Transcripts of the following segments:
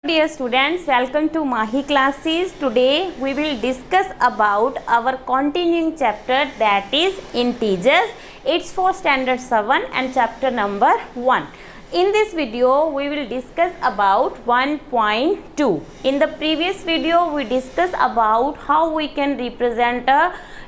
Dear students, welcome to Mahi classes. Today we will discuss about our continuing chapter, that is integers. It's for standard 7 and chapter number 1. In this video we will discuss about 1.2. In the previous video we discussed about how we can represent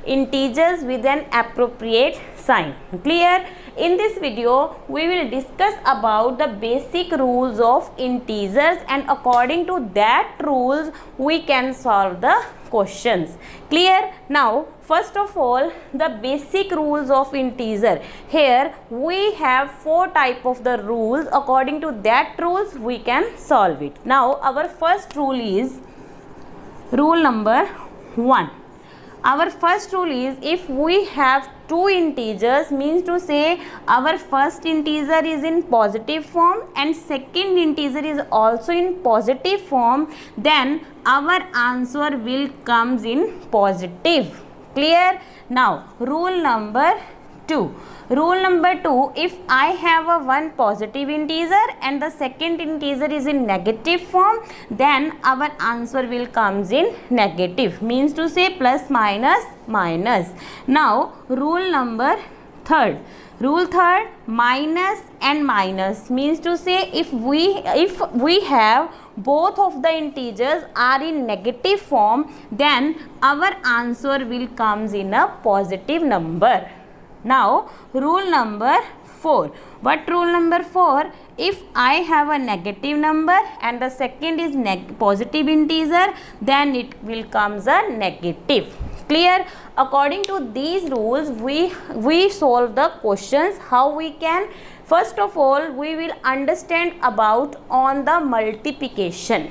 integers with an appropriate sign. Clear? In this video we will discuss about the basic rules of integers, and according to that rules we can solve the questions. Clear? Now first of all, the basic rules of integer. Here we have 4 type of the rules. According to that rules we can solve it. Now our first rule is rule number 1. Our first rule is, if we have 2 integers, means to say our first integer is in positive form and second integer is also in positive form, then our answer will comes in positive. Clear? Now rule number 2. Rule number 2, if I have a one positive integer and the second integer is in negative form, then our answer will comes in negative, means to say plus minus minus. Now rule number 3. Rule 3, minus and minus, means to say if we have both of the integers are in negative form, then our answer will comes in a positive number. Now rule number 4. What rule number 4? If I have a negative number and the second is positive integer, then it will comes a negative. Clear? According to these rules we solve the questions. How we can? First of all we will understand about on the multiplication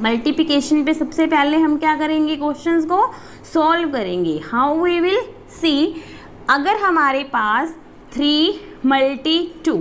पे सबसे पहले हम क्या करेंगे, questions को solve करेंगे. How we will सी, अगर हमारे पास 3 multi 2.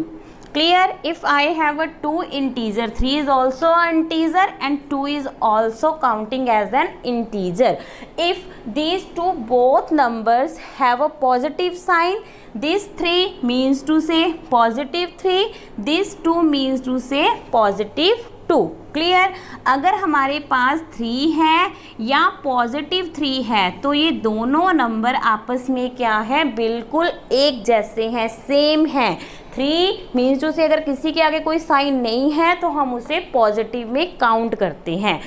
Clear? If I have a 2 integer, 3 is also an integer and 2 is also counting as an integer. If these two both numbers have a positive sign, this 3 means to say positive 3, this 2 means to say positive 2. Clear? अगर हमारे पास 3 है या positive 3 है तो ये दोनों number आपस में क्या है, बिल्कुल एक जैसे हैं, सेम हैं. 3 मीन्स टू से अगर किसी के आगे कोई साइन नहीं है तो हम उसे पॉजिटिव में काउंट करते हैं.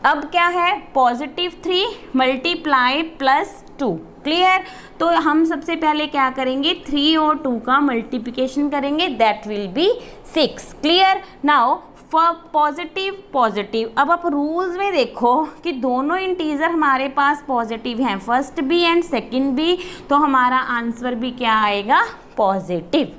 अब क्या है, पॉजिटिव 3 मल्टीप्लाई प्लस 2. क्लियर? तो हम सबसे पहले क्या करेंगे, 3 और 2 का मल्टीप्लिकेशन करेंगे, that will be 6. Clear? Now for positive. अब आप रूल्स में देखो कि दोनों इंटीजर हमारे पास पॉजिटिव हैं, फर्स्ट भी एंड सेकंड भी, तो हमारा आंसर भी क्या आएगा, positive.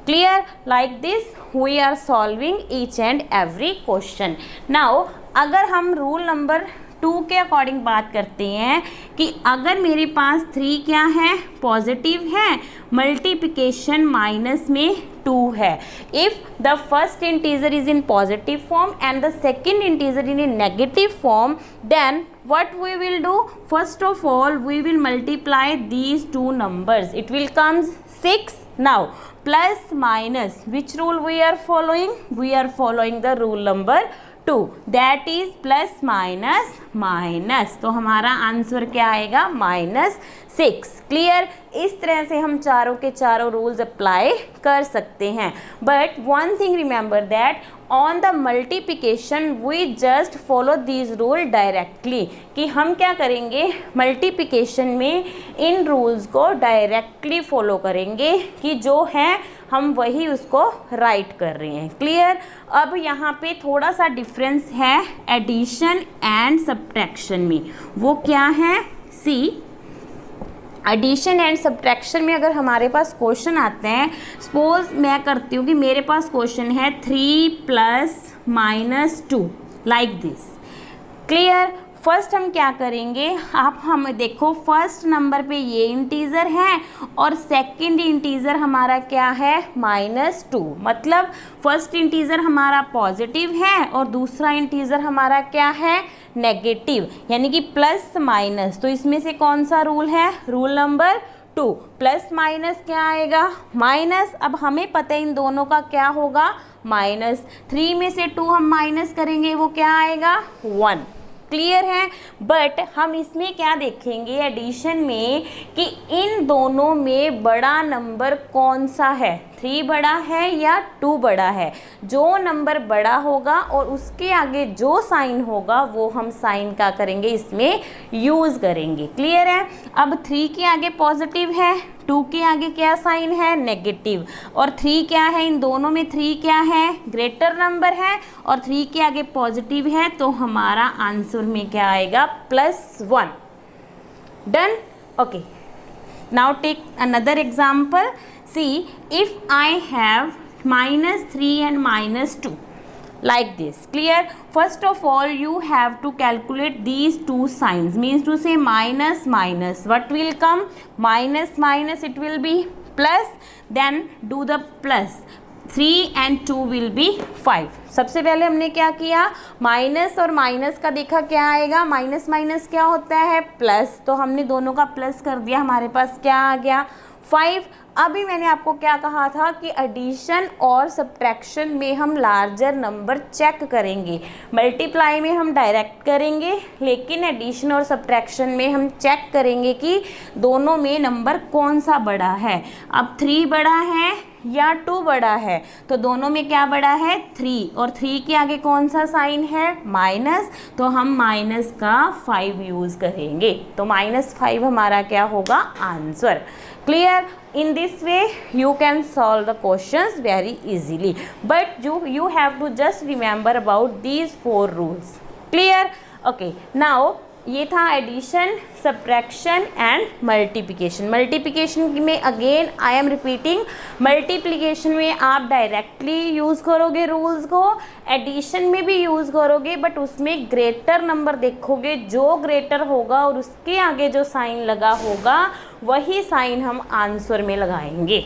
Clear? Like this we are solving each and every question. Now अगर हम रूल नंबर 2 के अकॉर्डिंग बात करते हैं कि अगर मेरे पास 3 क्या है, पॉजिटिव है, मल्टीप्लिकेशन माइनस में 2 है. If the first integer is in positive form and the second integer in negative form, then what we will do, first of all we will multiply these two numbers, it will comes 6. Now plus minus, which rule we are following, we are following the rule number 2, that is plus minus minus. तो हमारा answer क्या आएगा, -6. Clear? इस तरह से हम चारों के चारों रूल्स अप्लाई कर सकते हैं. But one thing remember that on the multiplication we just follow this rule directly, कि हम क्या करेंगे, मल्टीप्लिकेशन में इन रूल्स को डायरेक्टली फॉलो करेंगे कि जो है हम वही उसको राइट कर रहे हैं. क्लियर? अब यहाँ पे थोड़ा सा डिफरेंस है एडिशन एंड सब्ट्रैक्शन में. वो क्या है, सी, एडिशन एंड सब्ट्रैक्शन में अगर हमारे पास क्वेश्चन आते हैं, सपोज मैं करती हूँ कि मेरे पास क्वेश्चन है 3 + -2 लाइक दिस. क्लियर? फर्स्ट हम क्या करेंगे, आप हम देखो फर्स्ट नंबर पे ये इंटीजर है और सेकंड इंटीजर हमारा क्या है, -2. मतलब फर्स्ट इंटीजर हमारा पॉजिटिव है और दूसरा इंटीजर हमारा क्या है, नेगेटिव, यानी कि प्लस माइनस. तो इसमें से कौन सा रूल है, रूल नंबर 2. प्लस माइनस क्या आएगा, माइनस. अब हमें पता है इन दोनों का क्या होगा, माइनस, 3 में से 2 हम माइनस करेंगे, वो क्या आएगा 1। क्लियर है। बट हम इसमें क्या देखेंगे एडिशन में कि इन दोनों में बड़ा नंबर कौन सा है, 3 बड़ा है या 2 बड़ा है। जो नंबर बड़ा होगा और उसके आगे जो साइन होगा वो हम साइन क्या करेंगे, इसमें यूज़ करेंगे। क्लियर है। अब 3 के आगे पॉजिटिव है, 2 के आगे क्या साइन है, नेगेटिव, और 3 क्या है, इन दोनों में 3 क्या है, ग्रेटर नंबर है, और 3 के आगे पॉजिटिव है, तो हमारा आंसर में क्या आएगा +1। Done. Okay, now take another example. See, if I have -3 and -2 like this, clear? First of all, you have to calculate these two signs, means to say minus minus, what will come, minus minus it will be plus, then do the plus, 3 and 2 will be 5। सबसे पहले हमने क्या किया, minus और minus का देखा क्या आएगा, माइनस माइनस क्या होता है प्लस, तो हमने दोनों का प्लस कर दिया, हमारे पास क्या आ गया 5। अभी मैंने आपको क्या कहा था कि एडिशन और सब्ट्रैक्शन में हम लार्जर नंबर चेक करेंगे, मल्टीप्लाई में हम डायरेक्ट करेंगे, लेकिन एडिशन और सब्ट्रैक्शन में हम चेक करेंगे कि दोनों में नंबर कौन सा बड़ा है। अब 3 बड़ा है या 2 बड़ा है, तो दोनों में क्या बड़ा है 3, और 3 के आगे कौन सा साइन है माइनस, तो हम माइनस का 5 यूज़ करेंगे, तो -5 हमारा क्या होगा answer. Clear. In this way you can solve the questions very easily, but you have to just remember about these 4 rules। Clear? Okay, now ये था addition, subtraction and multiplication. Multiplication में again I am repeating, multiplication में आप directly use करोगे rules को, addition में भी use करोगे, बट उसमें ग्रेटर नंबर देखोगे, जो ग्रेटर होगा और उसके आगे जो साइन लगा होगा वही साइन हम आंसर में लगाएंगे।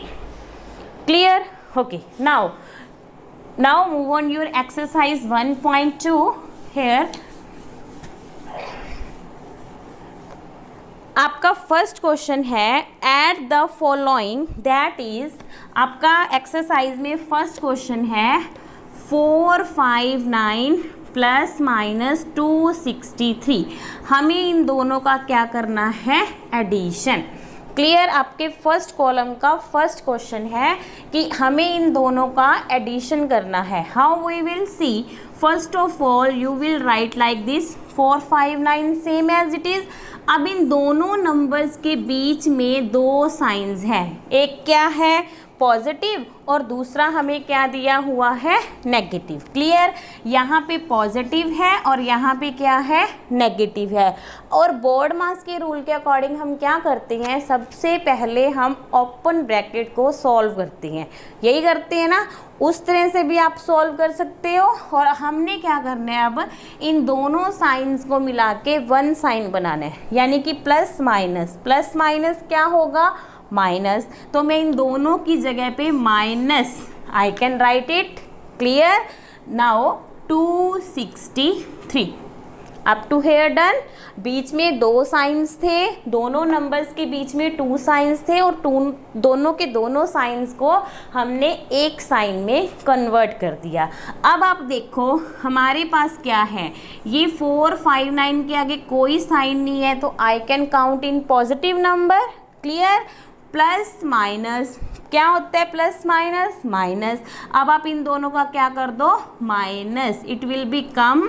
Clear. Okay, now move on your exercise 1.2। Here आपका फर्स्ट क्वेश्चन है at the following, that is आपका एक्सरसाइज में फर्स्ट क्वेश्चन है 459 ± 263। हमें इन दोनों का क्या करना है एडिशन। क्लियर। आपके फर्स्ट कॉलम का फर्स्ट क्वेश्चन है कि हमें इन दोनों का एडिशन करना है। How we will see, first of all you will write like this 459 same as it is. अब इन दोनों नंबर्स के बीच में 2 साइंस हैं, एक क्या है पॉजिटिव और दूसरा हमें क्या दिया हुआ है नेगेटिव। क्लियर। यहाँ पे पॉजिटिव है और यहाँ पे क्या है नेगेटिव है, और बोर्ड मास के रूल के अकॉर्डिंग हम क्या करते हैं, सबसे पहले हम ओपन ब्रैकेट को सॉल्व करते हैं, यही करते हैं ना, उस तरह से भी आप सॉल्व कर सकते हो। और हमने क्या करना है, अब इन दोनों साइंस को मिला के 1 साइन बनाना है, यानी कि प्लस माइनस क्या होगा माइनस, तो मैं इन दोनों की जगह पे minus I can write it. Clear. Now 263 up to here done. बीच में 2 साइंस थे, दोनों नंबर्स के बीच में 2 साइंस थे, और दोनों के दोनों साइंस को हमने एक साइन में कन्वर्ट कर दिया। अब आप देखो हमारे पास क्या है, ये 459 के आगे कोई साइन नहीं है, तो I can count in positive number. Clear. Plus minus क्या होता है, प्लस माइनस माइनस। अब आप इन दोनों का क्या कर दो minus, it will become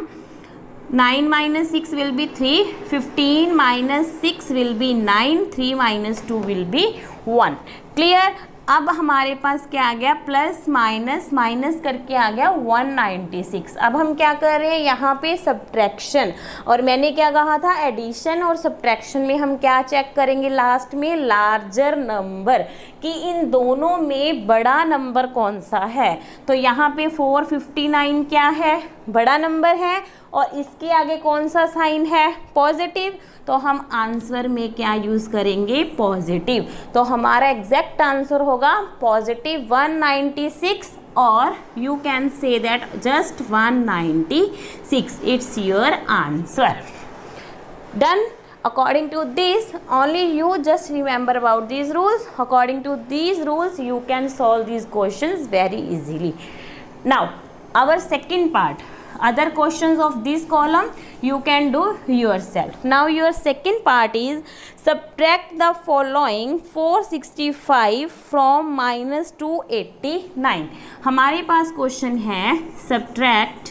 9 - 6 will be 3, 15 - 6 will be 9, 3 - 2 will be 1। Clear. अब हमारे पास क्या आ गया, प्लस माइनस करके आ गया 196। अब हम क्या कर रहे हैं यहाँ पे सब्ट्रैक्शन, और मैंने क्या कहा था एडिशन और सब्ट्रैक्शन में हम क्या चेक करेंगे लास्ट में, लार्जर नंबर, कि इन दोनों में बड़ा नंबर कौन सा है। तो यहाँ पे 459 क्या है बड़ा नंबर है, और इसके आगे कौन सा साइन है पॉजिटिव, तो हम आंसर में क्या यूज़ करेंगे पॉजिटिव। तो हमारा एग्जैक्ट आंसर होगा पॉजिटिव 196, और you can say that just 196 it's your answer. Done. According to this, only you just remember about these rules. According to these rules, you can solve these questions very easily. Now our second part, other questions of this column you can do yourself. Now your second part is subtract the following 465 from -289. हमारे पास question है subtract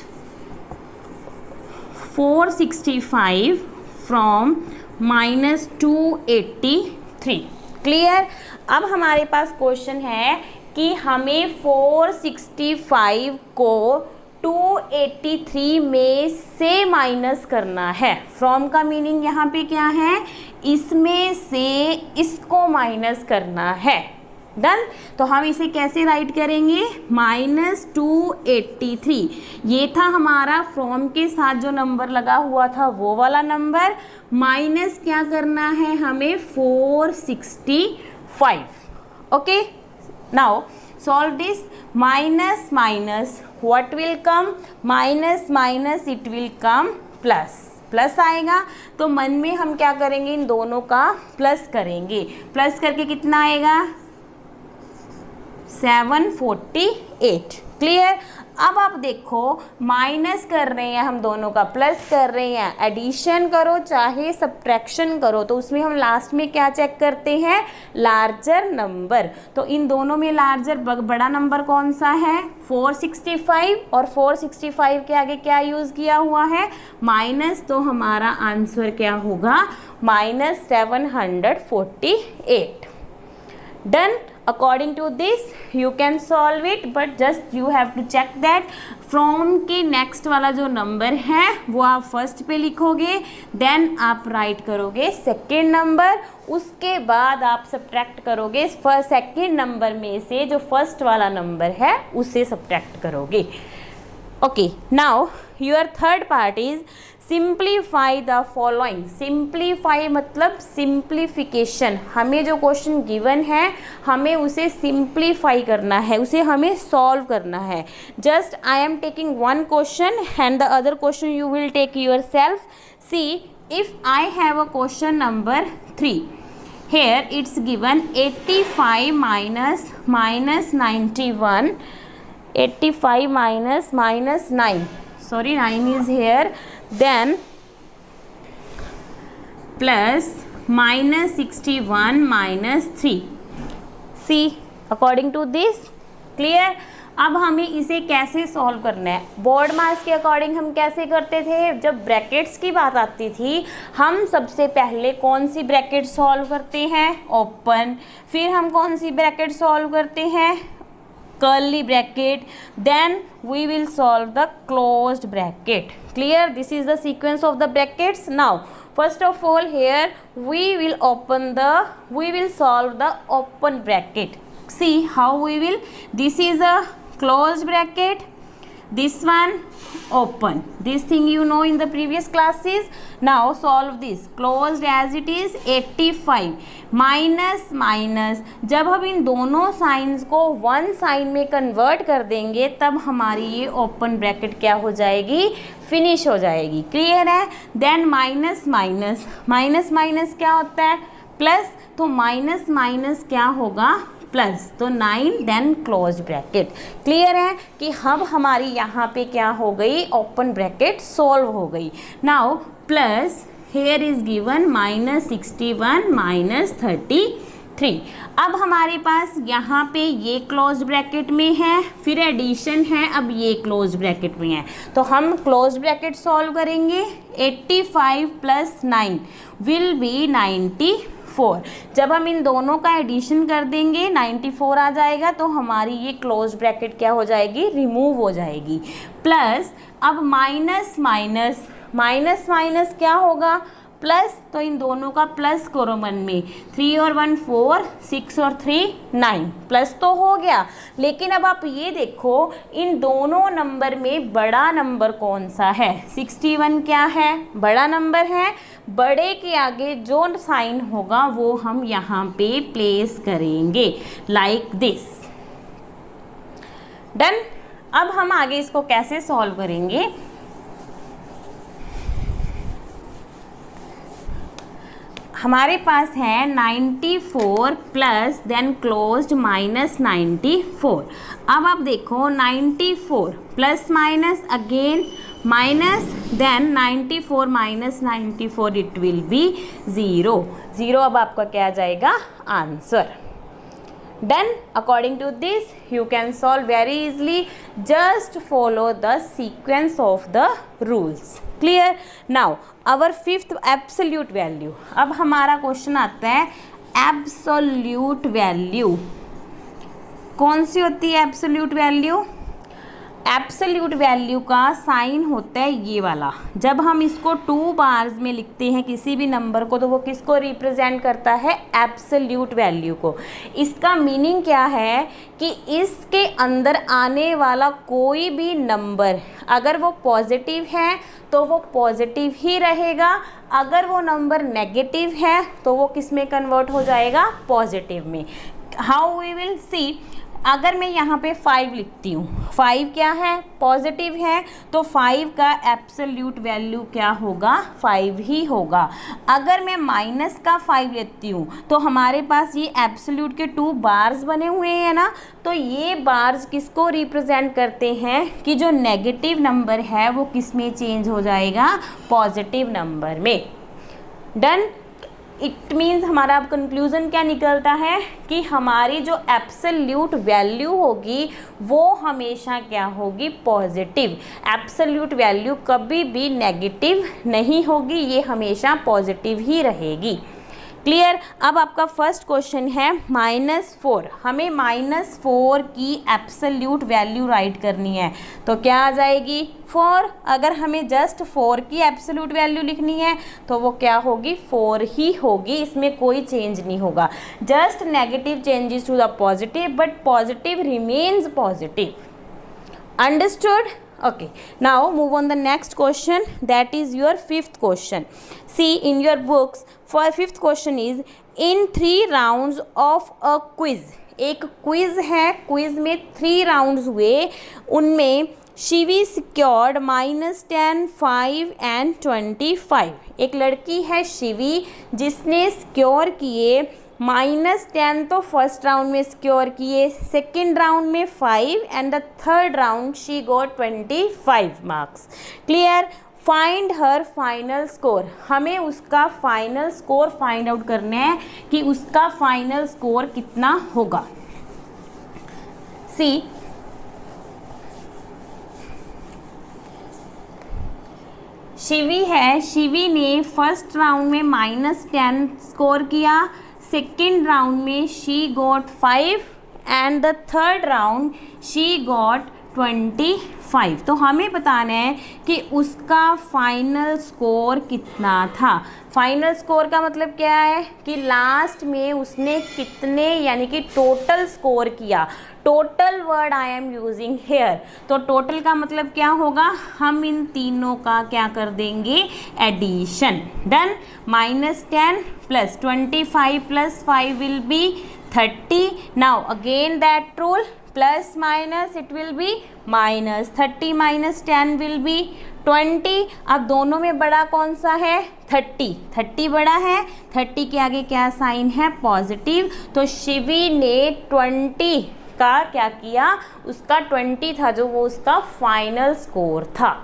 465 from -283. Clear? अब हमारे पास question है कि हमें 465 को 283 में से माइनस करना है. फ्रॉम का मीनिंग यहाँ पे क्या है? इसमें से इसको माइनस करना है. डन. तो हम इसे कैसे राइट करेंगे? -283. ये था हमारा फ्रॉम के साथ जो नंबर लगा हुआ था वो वाला नंबर, माइनस क्या करना है हमें? 465. Okay. Now solve this. Minus minus what will come? Minus minus it will come plus. Plus आएगा तो मन में हम क्या करेंगे? इन दोनों का प्लस करेंगे. प्लस करके कितना आएगा? 748. क्लियर? अब आप देखो माइनस कर रहे हैं हम दोनों का, प्लस कर रहे हैं. एडिशन करो चाहे सब्ट्रैक्शन करो तो उसमें हम लास्ट में क्या चेक करते हैं? Larger number. तो इन दोनों में लार्जर बड़ा नंबर कौन सा है? 465. और 465 के आगे क्या यूज़ किया हुआ है? माइनस. तो हमारा आंसर क्या होगा? -748. Done. According to this you can solve it, but just you have to check that from के next वाला जो नंबर है वो आप फर्स्ट पे लिखोगे, देन आप राइट करोगे सेकेंड नंबर, उसके बाद आप सब्ट्रैक्ट करोगे सेकेंड नंबर में से जो फर्स्ट वाला नंबर है उसे सब्ट्रैक्ट करोगे. Okay. Now your third part is simplify the following. Simplify मतलब सिंप्लीफिकेशन. हमें जो क्वेश्चन गिवन है हमें उसे सिंप्लीफाई करना है, उसे हमें सॉल्व करना है. Just I am taking one question and the other question you will take yourself. See if I have a question number 3. Here it's given 85 minus 91. 85 minus 9. Sorry, 9 is here. Then plus -61 minus 3. See, according to this, clear? अब हमें इसे कैसे solve करना है? Board marks के according हम कैसे करते थे? जब ब्रैकेट्स की बात आती थी हम सबसे पहले कौन सी ब्रैकेट सॉल्व करते हैं? ओपन. फिर हम कौन सी ब्रैकेट सॉल्व करते हैं? curly bracket. Then we will solve the closed bracket. Clear? This is the sequence of the brackets. Now first of all here we will solve the open bracket. See how we will. This is a closed bracket, this one open. This thing you know in the previous classes. Now solve this. Closed as it is 85 minus. जब हम इन दोनों science को one sine में convert कर देंगे तब हमारी ये ओपन ब्रैकेट क्या हो जाएगी? फिनिश हो जाएगी. क्लियर है? देन माइनस क्या होता है? प्लस. तो माइनस क्या होगा? प्लस. तो 9 देन क्लोज ब्रैकेट. क्लियर है कि अब हमारी यहाँ पे क्या हो गई? ओपन ब्रैकेट सॉल्व हो गई. Now plus here is given -61 -33. अब हमारे पास यहाँ पे ये क्लोज ब्रैकेट में है, फिर एडिशन है, अब ये क्लोज ब्रैकेट में है. तो हम क्लोज ब्रैकेट सॉल्व करेंगे. 85 + 9 विल बी 94. जब हम इन दोनों का एडिशन कर देंगे 94 आ जाएगा. तो हमारी ये क्लोज ब्रैकेट क्या हो जाएगी? रिमूव हो जाएगी. प्लस अब माइनस क्या होगा? प्लस. तो इन दोनों का प्लस करो मन में. 3 और 1 4, 6 और 3 9. प्लस तो हो गया. लेकिन अब आप ये देखो इन दोनों नंबर में बड़ा नंबर कौन सा है? 61 क्या है? बड़ा नंबर है. बड़े के आगे जो साइन होगा वो हम यहाँ पे प्लेस करेंगे लाइक दिस. डन. अब हम आगे इसको कैसे सॉल्व करेंगे? हमारे पास है 94 प्लस देन क्लोज्ड माइनस 94। अब आप देखो 94 plus minus again minus then 94 minus 94 it will be 0। 0 अब आपका क्या आ जाएगा answer. Then according to this you can solve very easily, just follow the sequence of the rules. Clear? Now our fifth absolute value. अब हमारा question आता है absolute value। कौन सी होती है absolute value? एब्सोल्यूट वैल्यू का साइन होता है ये वाला। जब हम इसको 2 बार्स में लिखते हैं किसी भी नंबर को तो वो किसको रिप्रेजेंट करता है एब्सोल्यूट वैल्यू को। इसका मीनिंग क्या है कि इसके अंदर आने वाला कोई भी नंबर अगर वो पॉजिटिव है तो वो पॉजिटिव ही रहेगा, अगर वो नंबर नेगेटिव है तो वो किस में कन्वर्ट हो जाएगा पॉजिटिव में। हाउ वी विल सी, अगर मैं यहाँ पे 5 लिखती हूँ, 5 क्या है पॉजिटिव है तो 5 का एब्सोल्यूट वैल्यू क्या होगा 5 ही होगा। अगर मैं माइनस का 5 लेती हूँ तो हमारे पास ये एब्सोल्यूट के 2 बार्स बने हुए हैं ना, तो ये बार्स किसको रिप्रेजेंट करते हैं कि जो नेगेटिव नंबर है वो किस में चेंज हो जाएगा पॉजिटिव नंबर में। डन। इट मीन्स हमारा अब कंक्लूज़न क्या निकलता है कि हमारी जो एब्सोल्यूट वैल्यू होगी वो हमेशा क्या होगी पॉजिटिव। एब्सोल्यूट वैल्यू कभी भी नेगेटिव नहीं होगी, ये हमेशा पॉजिटिव ही रहेगी। क्लियर। अब आपका फर्स्ट क्वेश्चन है -4। हमें -4 की एब्सोल्यूट वैल्यू राइट करनी है तो क्या आ जाएगी 4। अगर हमें जस्ट 4 की एब्सोल्यूट वैल्यू लिखनी है तो वो क्या होगी 4 ही होगी, इसमें कोई चेंज नहीं होगा। Just negative changes to the positive but positive remains positive. Understood? Okay, now move on the next question, that is your 5th question. See in your books for 5th question is in 3 rounds of a quiz। एक quiz है, quiz में 3 rounds हुए, उनमें Shivi secured -10, 5 and 25। एक लड़की है शिवी जिसने secure किए -10 तो फर्स्ट राउंड में सिक्योर किए, सेकेंड राउंड में 5 and the third round she got 25 marks. Clear. Find her final score. हमें उसका फाइनल स्कोर फाइंड आउट करना है कि उसका फाइनल स्कोर कितना होगा। सी शिवी है, शिवी ने फर्स्ट राउंड में -10 स्कोर किया, सेकेंड राउंड में she got 5 and the third round she got 25। तो हमें बताना है कि उसका फाइनल स्कोर कितना था। फाइनल स्कोर का मतलब क्या है कि लास्ट में उसने कितने यानी कि टोटल स्कोर किया। Total word I am using here. तो टोटल का मतलब क्या होगा, हम इन तीनों का क्या कर देंगे addition. Done. -10 plus 25 plus 5 will be 30। Now again that rule, plus minus it will be -30 -10 will be 20। अब दोनों में बड़ा कौन सा है 30। 30 बड़ा है, 30 के आगे क्या साइन है पॉजिटिव। तो शिवी ने 20 का क्या किया, उसका 20 था जो वो उसका फाइनल स्कोर था।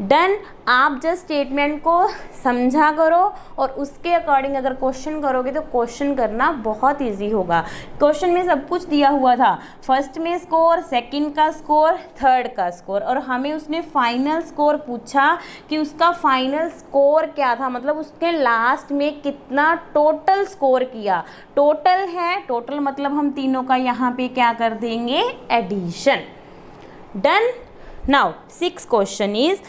डन। आप जस्ट स्टेटमेंट को समझा करो और उसके अकॉर्डिंग अगर क्वेश्चन करोगे तो क्वेश्चन करना बहुत इजी होगा। क्वेश्चन में सब कुछ दिया हुआ था, फर्स्ट में स्कोर, सेकंड का स्कोर, थर्ड का स्कोर, और हमें उसने फाइनल स्कोर पूछा कि उसका फाइनल स्कोर क्या था, मतलब उसके लास्ट में कितना टोटल स्कोर किया। टोटल है, टोटल मतलब हम तीनों का यहाँ पे क्या कर देंगे addition. Done. Now 6th question is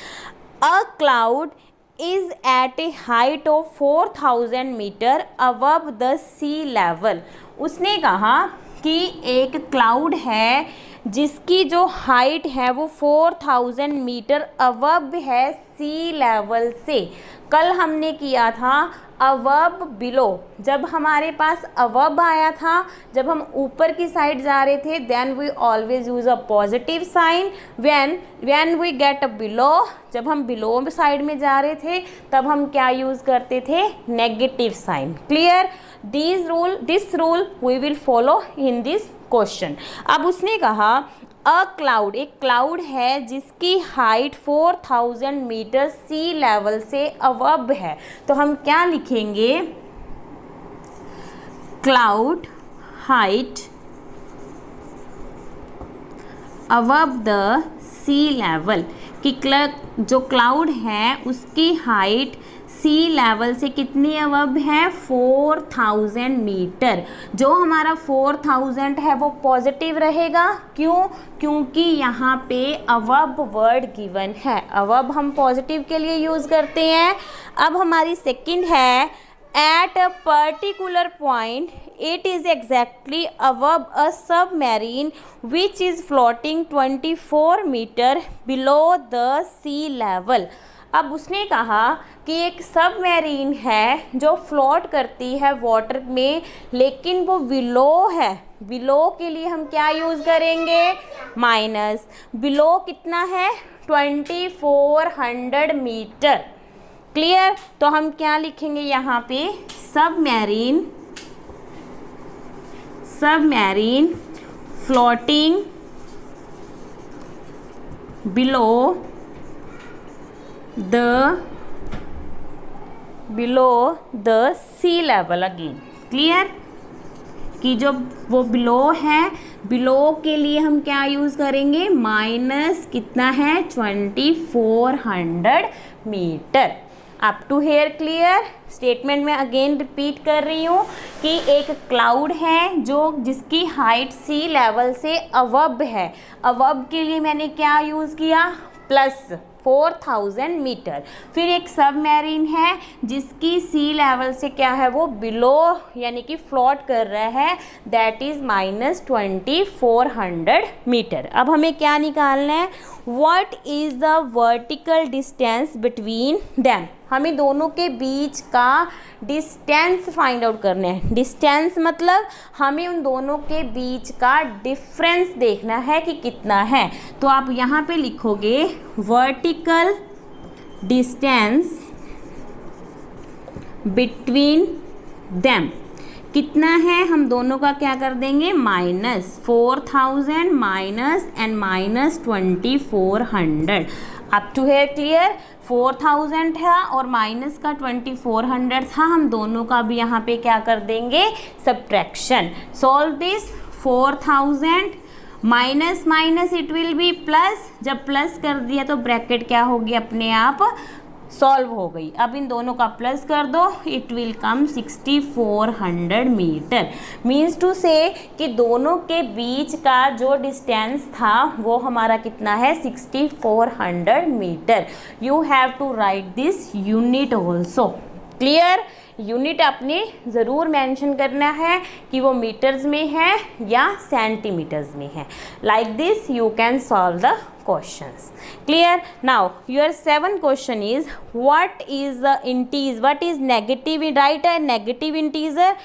a cloud is at a height of 4000 meter above the sea level। उसने कहा कि एक क्लाउड है जिसकी जो हाइट है वो 4000 मीटर अबव है सी लेवल से। कल हमने किया था अवर्ब बिलो, जब हमारे पास अवर्ब आया था, जब हम ऊपर की साइड जा रहे थे, then we always use a positive sign. When we get a below, जब हम बिलो साइड में जा रहे थे तब हम क्या यूज करते थे, negative sign. Clear? This rule we will follow in this question. अब उसने कहा अ क्लाउड, एक क्लाउड है जिसकी हाइट 4000 मीटर सी लेवल से अबव है, तो हम क्या लिखेंगे, cloud height above the sea level, कि जो क्लाउड है उसकी हाइट सी लेवल से कितनी अबव है, 4000 मीटर। जो हमारा 4000 है वो पॉजिटिव रहेगा, क्यों? क्योंकि यहाँ पे अबव वर्ड गिवन है, अबव हम पॉजिटिव के लिए यूज़ करते हैं। अब हमारी सेकंड है, at a particular point it is exactly above a submarine which is floating 24 meter below the sea level। अब उसने कहा कि एक सबमरीन है जो फ्लोट करती है वाटर में, लेकिन वो बिलो है। बिलो के लिए हम क्या यूज़ करेंगे, माइनस। बिलो कितना है, 2400 मीटर। क्लियर? तो हम क्या लिखेंगे यहाँ पे, submarine floating below the sea level again. Clear? कि जो वो बिलो है, बिलो के लिए हम क्या यूज़ करेंगे, माइनस कितना है, 2400 metre. Up to here clear? Statement में अगेन रिपीट कर रही हूँ कि एक क्लाउड है जिसकी हाइट सी लेवल से अबव है। अबव के लिए मैंने क्या यूज़ किया, प्लस 4000 मीटर। फिर एक सबमरीन है जिसकी सी लेवल से क्या है, वो बिलो यानी कि फ्लोट कर रहा है, दैट इज़ माइनस 2400 मीटर। अब हमें क्या निकालना है, what is the vertical distance between them. हमें दोनों के बीच का डिस्टेंस फाइंड आउट करना है। डिस्टेंस मतलब हमें उन दोनों के बीच का डिफरेंस देखना है कि कितना है। तो आप यहाँ पे लिखोगे वर्टिकल डिस्टेंस बिटवीन देम कितना है, हम दोनों का क्या कर देंगे, minus 4000 minus and minus 2400। Up to here clear? 4000 था और माइनस का 2400 था, हम दोनों का भी यहाँ पे क्या कर देंगे, subtraction. Solve this, 4000 minus minus it will B plus, जब प्लस कर दिया तो ब्रैकेट क्या होगी, अपने आप सॉल्व हो गई। अब इन दोनों का प्लस कर दो, it will come 6400 metre. Means to say कि दोनों के बीच का जो डिस्टेंस था वो हमारा कितना है, 6400 metre. You have to write this unit also. Clear? Unit आपने ज़रूर मेंशन करना है कि वो मीटर्स में है या सेंटीमीटर्स में है। Like this you can solve the questions. Clear? Now your 7th question is, what is negative, write a negative integer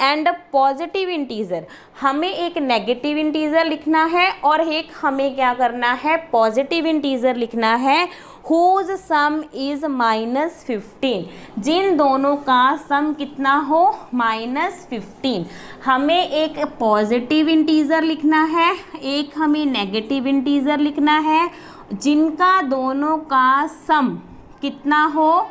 and a positive integer। हमें एक नेगेटिव इंटीजर लिखना है और एक हमें क्या करना है, पॉजिटिव इंटीजर लिखना है। whose sum is -15, जिन दोनों का सम कितना हो, -15। हमें एक पॉजिटिव इंटीजर लिखना है, एक हमें नेगेटिव इंटीजर लिखना है, जिनका दोनों का सम कितना हो,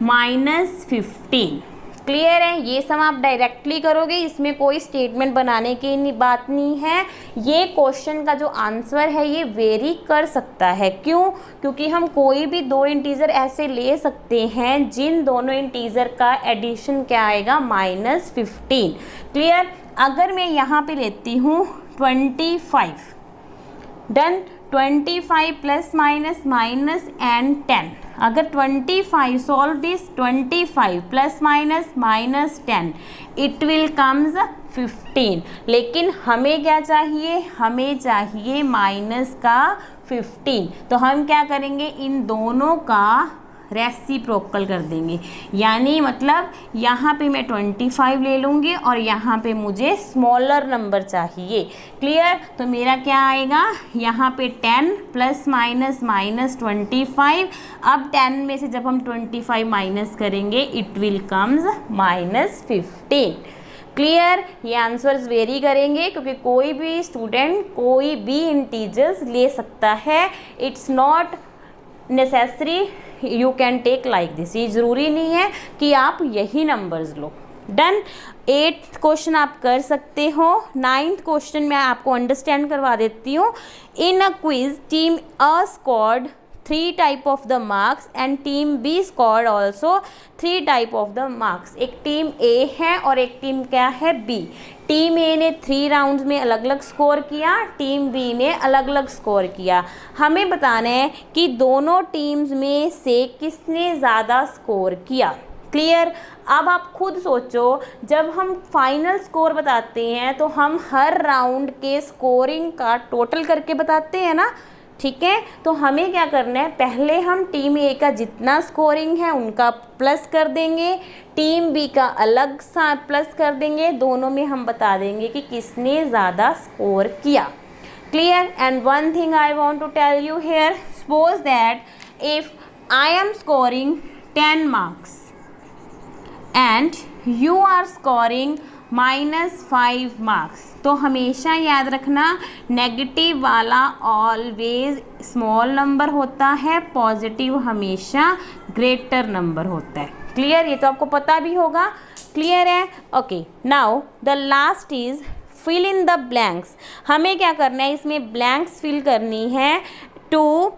-15। क्लियर है? ये सम आप डायरेक्टली करोगे, इसमें कोई स्टेटमेंट बनाने की बात नहीं है। ये क्वेश्चन का जो आंसर है ये वेरी कर सकता है। क्यों? क्योंकि हम कोई भी दो इंटीजर ऐसे ले सकते हैं जिन दोनों इंटीजर का एडिशन क्या आएगा, -15। क्लियर? अगर मैं यहाँ पे लेती हूँ 25, done, 25 plus minus minus and 10। अगर 25 solve this, 25 plus minus minus 10 it will comes 15। लेकिन हमें क्या चाहिए, हमें चाहिए माइनस का 15। तो हम क्या करेंगे, इन दोनों का रेसिप्रोकल कर देंगे, यानी मतलब यहाँ पे मैं 25 ले लूँगी और यहाँ पे मुझे स्मॉलर नंबर चाहिए। क्लियर? तो मेरा क्या आएगा, यहाँ पे 10 प्लस माइनस माइनस 25। अब 10 में से जब हम 25 माइनस करेंगे इट विल कम्स -15। क्लियर? ये आंसर्स वेरी करेंगे क्योंकि कोई भी स्टूडेंट कोई भी इंटीजर्स ले सकता है। It's not necessary you can take like this, ये ज़रूरी नहीं है कि आप यही नंबर्स लो। डन। 8th क्वेश्चन आप कर सकते हो। 9th क्वेश्चन मैं आपको अंडरस्टैंड करवा देती हूँ। In a quiz team A scored 3 type of the marks and team B scored also 3 type of the marks. एक टीम A है और एक टीम क्या है, B। टीम A ने 3 राउंड्स में अलग अलग स्कोर किया, टीम B ने अलग अलग स्कोर किया। हमें बताना है कि दोनों टीम्स में से किसने ज़्यादा स्कोर किया। क्लियर? अब आप खुद सोचो, जब हम फाइनल स्कोर बताते हैं तो हम हर राउंड के स्कोरिंग का टोटल करके बताते हैं ना, ठीक है। तो हमें क्या करना है, पहले हम टीम ए का जितना स्कोरिंग है उनका प्लस कर देंगे, टीम बी का अलग सा प्लस कर देंगे, दोनों में हम बता देंगे कि किसने ज़्यादा स्कोर किया। Clear? And one thing I want to tell you here, suppose that if I am scoring 10 marks and you are scoring -5 marks, तो हमेशा याद रखना नेगेटिव वाला ऑलवेज स्मॉल नंबर होता है, पॉजिटिव हमेशा ग्रेटर नंबर होता है। क्लियर? ये तो आपको पता भी होगा। क्लियर है? Okay, now the last is fill in the blanks. हमें क्या करना है, इसमें ब्लैंक्स फिल करनी है to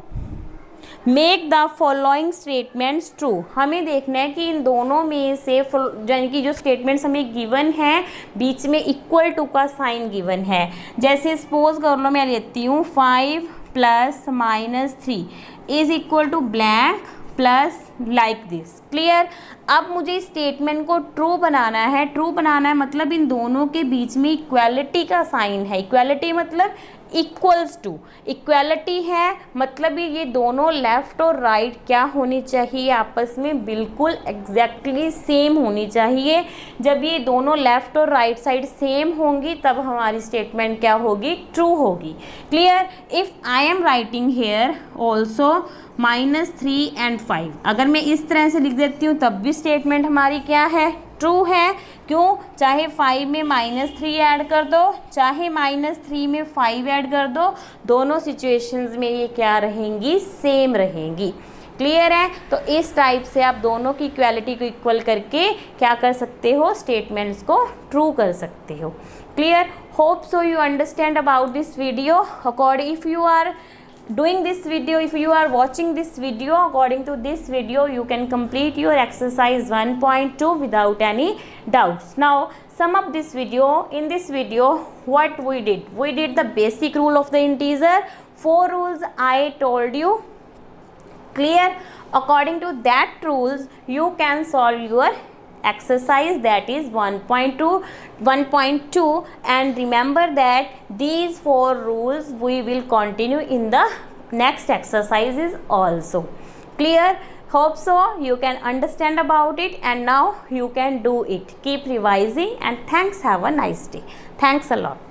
make the following statements true. हमें देखना है कि इन दोनों में से यानी कि जो स्टेटमेंट्स हमें गिवन है बीच में इक्वल टू का साइन गिवन है। जैसे सपोज कर लो मैं लेती हूँ 5 + -3 is equal to blank plus like this. Clear? अब मुझे इस स्टेटमेंट को ट्रू बनाना है। ट्रू बनाना है मतलब इन दोनों के बीच में इक्वालिटी का साइन है। इक्वालिटी मतलब इक्वल्स टू, इक्वालिटी है मतलब ये दोनों लेफ्ट और राइट क्या होनी चाहिए, आपस में बिल्कुल एग्जैक्टली सेम होनी चाहिए। जब ये दोनों लेफ्ट और राइट साइड सेम होंगी तब हमारी स्टेटमेंट क्या होगी, ट्रू होगी। Clear? If I am writing here also -3 and 5, अगर मैं इस तरह से लिख देती हूँ तब भी स्टेटमेंट हमारी क्या है, ट्रू है। क्यों? चाहे 5 में -3 ऐड कर दो, चाहे -3 में 5 ऐड कर दो, दोनों सिचुएशंस में ये क्या रहेंगी, सेम रहेंगी। क्लियर है? तो इस टाइप से आप दोनों की इक्वालिटी को इक्वल करके क्या कर सकते हो, स्टेटमेंट्स को ट्रू कर सकते हो। Clear? Hope so you understand about this video. If you are doing this video, if you are watching this video, according to this video you can complete your exercise 1.2 without any doubts. Now sum up this video. In this video what we did the basic rule of the integer. 4 rules I told you. Clear? According to that rules you can solve your exercise, that is 1.2, and remember that these 4 rules we will continue in the next exercises also. Clear? Hope so you can understand about it and now you can do it. Keep revising and thanks. Have a nice day. Thanks a lot.